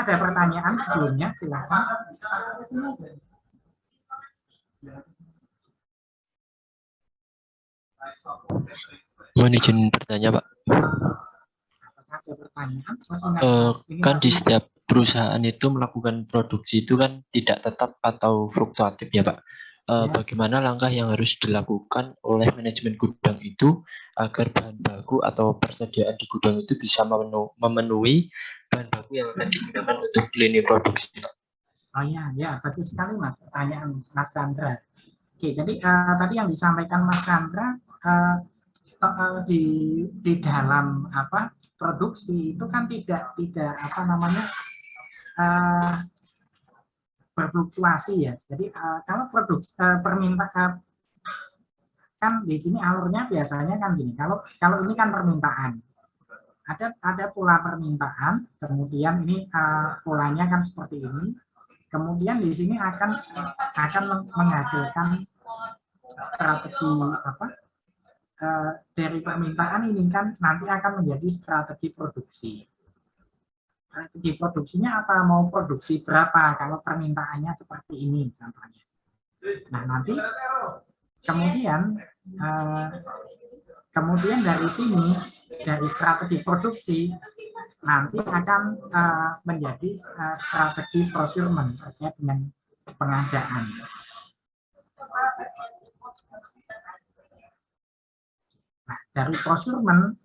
ada pertanyaan sebelumnya? Silakan. Mohon izin bertanya, Pak. Ada pertanyaan? Kan di setiap perusahaan itu melakukan produksi itu kan tidak tetap atau fluktuatif ya, Pak. Bagaimana langkah yang harus dilakukan oleh manajemen gudang itu agar bahan baku atau persediaan di gudang itu bisa memenuhi bahan baku yang akan digunakan untuk lini produksi, Pak? Oh ya, ya betul sekali Mas. Pertanyaan Mas Chandra. Oke, jadi tadi yang disampaikan Mas Chandra di dalam apa produksi itu kan tidak apa namanya berfluktuasi ya. Jadi kalau produksi permintaan kan di sini alurnya biasanya kan gini. Kalau ini kan permintaan, ada pola permintaan, kemudian ini polanya kan seperti ini. Kemudian di sini akan menghasilkan strategi apa dari permintaan ini kan nanti akan menjadi strategi produksi. Strategi produksinya apa? Mau produksi berapa? Kalau permintaannya seperti ini contohnya. Nah nanti kemudian dari sini dari strategi produksi nanti akan menjadi strategi procurement terkait dengan pengadaan. Nah, dari procurement,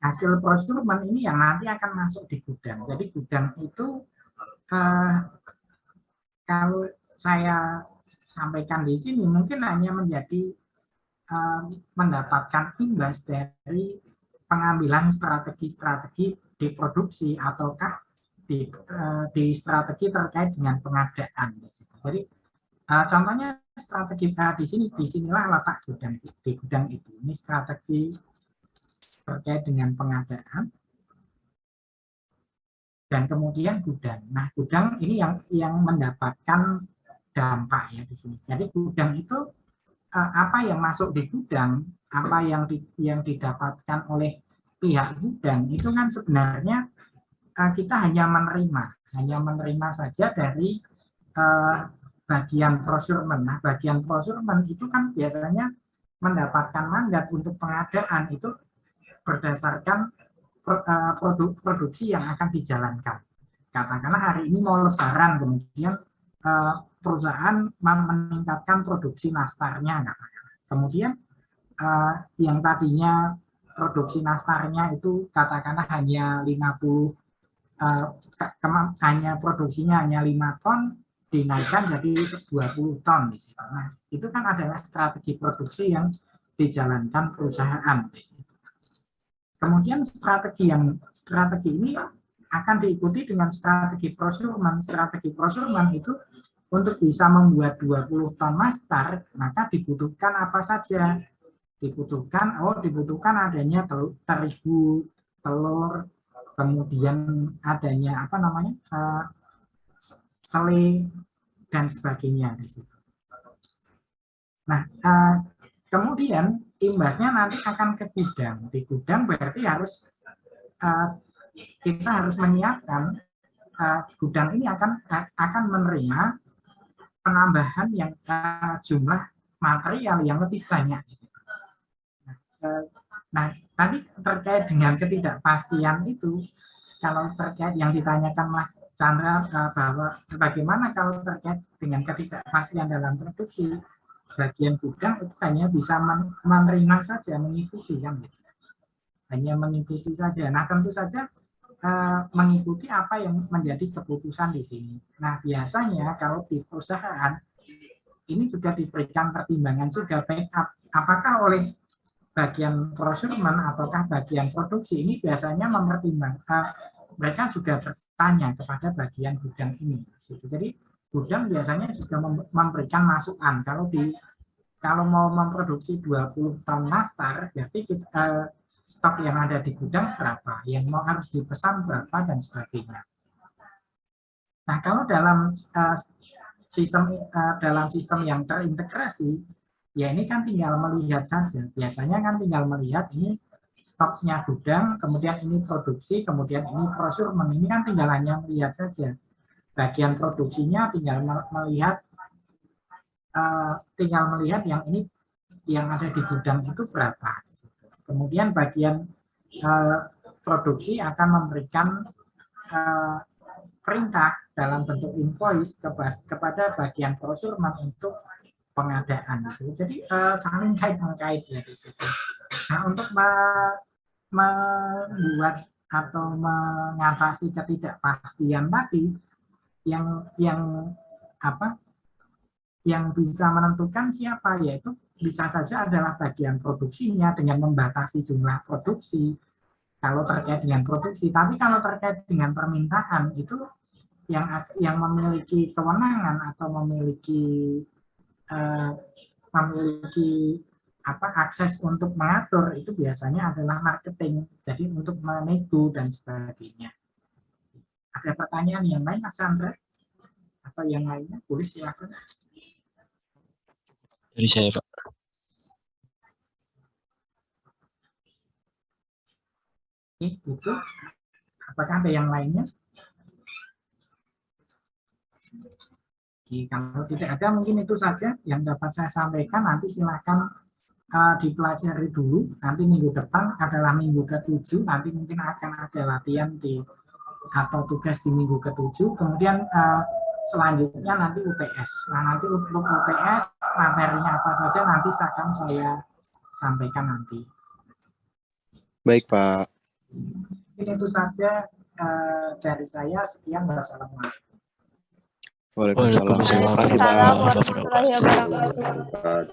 hasil procurement ini yang nanti akan masuk di gudang. Jadi gudang itu kalau saya sampaikan di sini mungkin hanya menjadi mendapatkan imbas dari pengambilan strategi-strategi di produksi ataukah di strategi terkait dengan pengadaan. Jadi contohnya strategi di sinilah letak gudang di gudang itu. Ini strategi terkait dengan pengadaan dan kemudian gudang. Nah gudang ini yang mendapatkan dampak ya di sini. Jadi gudang itu apa yang masuk di gudang, apa yang didapatkan oleh pihak gudang itu kan sebenarnya kita hanya menerima saja dari bagian procurement. Nah, bagian procurement itu kan biasanya mendapatkan mandat untuk pengadaan itu berdasarkan produksi yang akan dijalankan. Katakanlah hari ini mau lebaran, kemudian perusahaan meningkatkan produksi nastarnya. Kemudian yang tadinya produksi nastarnya itu katakanlah hanya 50 hanya produksinya hanya 5 ton dinaikkan jadi 20 ton di situ. Nah, itu kan adalah strategi produksi yang dijalankan perusahaan di situ. Kemudian strategi ini akan diikuti dengan strategi procurement. Strategi procurement itu untuk bisa membuat 20 ton nastar, maka dibutuhkan apa saja? Dibutuhkan adanya terigu, telur, kemudian adanya apa namanya selai dan sebagainya di situ. Nah, kemudian imbasnya nanti akan ke gudang. Di gudang berarti kita harus menyiapkan gudang ini akan menerima penambahan yang jumlah material yang lebih banyak di situ. Nah, tadi terkait dengan ketidakpastian itu, kalau terkait yang ditanyakan Mas Chandra bahwa bagaimana kalau terkait dengan ketidakpastian dalam produksi, bagian gudang itu hanya bisa menerima saja, mengikuti kan, hanya mengikuti saja. Nah, tentu saja mengikuti apa yang menjadi keputusan di sini. Nah, biasanya kalau di perusahaan ini juga diberikan pertimbangan juga backup, apakah oleh bagian procurement ataukah bagian produksi ini biasanya mempertimbangkan, mereka juga bertanya kepada bagian gudang ini. Jadi gudang biasanya juga memberikan masukan kalau mau memproduksi 20 ton nastar, berarti stok yang ada di gudang berapa, yang mau harus dipesan berapa dan sebagainya. Nah, kalau dalam sistem yang terintegrasi, ya ini kan tinggal melihat saja. Biasanya kan tinggal melihat ini stoknya gudang, kemudian ini produksi, kemudian ini procurement. Ini kan tinggal hanya melihat saja. Bagian produksinya tinggal melihat yang ini yang ada di gudang itu berapa. Kemudian bagian produksi akan memberikan perintah dalam bentuk invoice kepada bagian procurement untuk pengadaan. Jadi saling kait-mengkait ya di situ. Nah, untuk membuat atau mengatasi ketidakpastian tadi, yang bisa menentukan siapa, yaitu bisa saja adalah bagian produksinya dengan membatasi jumlah produksi kalau terkait dengan produksi. Tapi kalau terkait dengan permintaan itu yang memiliki kewenangan atau memiliki akses untuk mengatur itu biasanya adalah marketing. Jadi untuk menego dan sebagainya. Ada pertanyaan yang lain, Mas Sandra? Atau yang lainnya? Boleh silakan. Dari saya, Pak. Itu. Apakah ada yang lainnya? Kalau tidak ada, mungkin itu saja yang dapat saya sampaikan. Nanti silakan dipelajari dulu. Nanti minggu depan adalah minggu ke-7. Nanti mungkin akan ada latihan atau tugas di minggu ke-7. Kemudian selanjutnya nanti UTS. Nah, nanti untuk UTS materinya apa saja nanti akan saya sampaikan nanti. Baik, Pak. Mungkin itu saja dari saya. Sekian, wassalamualaikum. Waalaikumsalam. Terima kasih, Pak. Waalaikumsalam warahmatullahi wabarakatuh.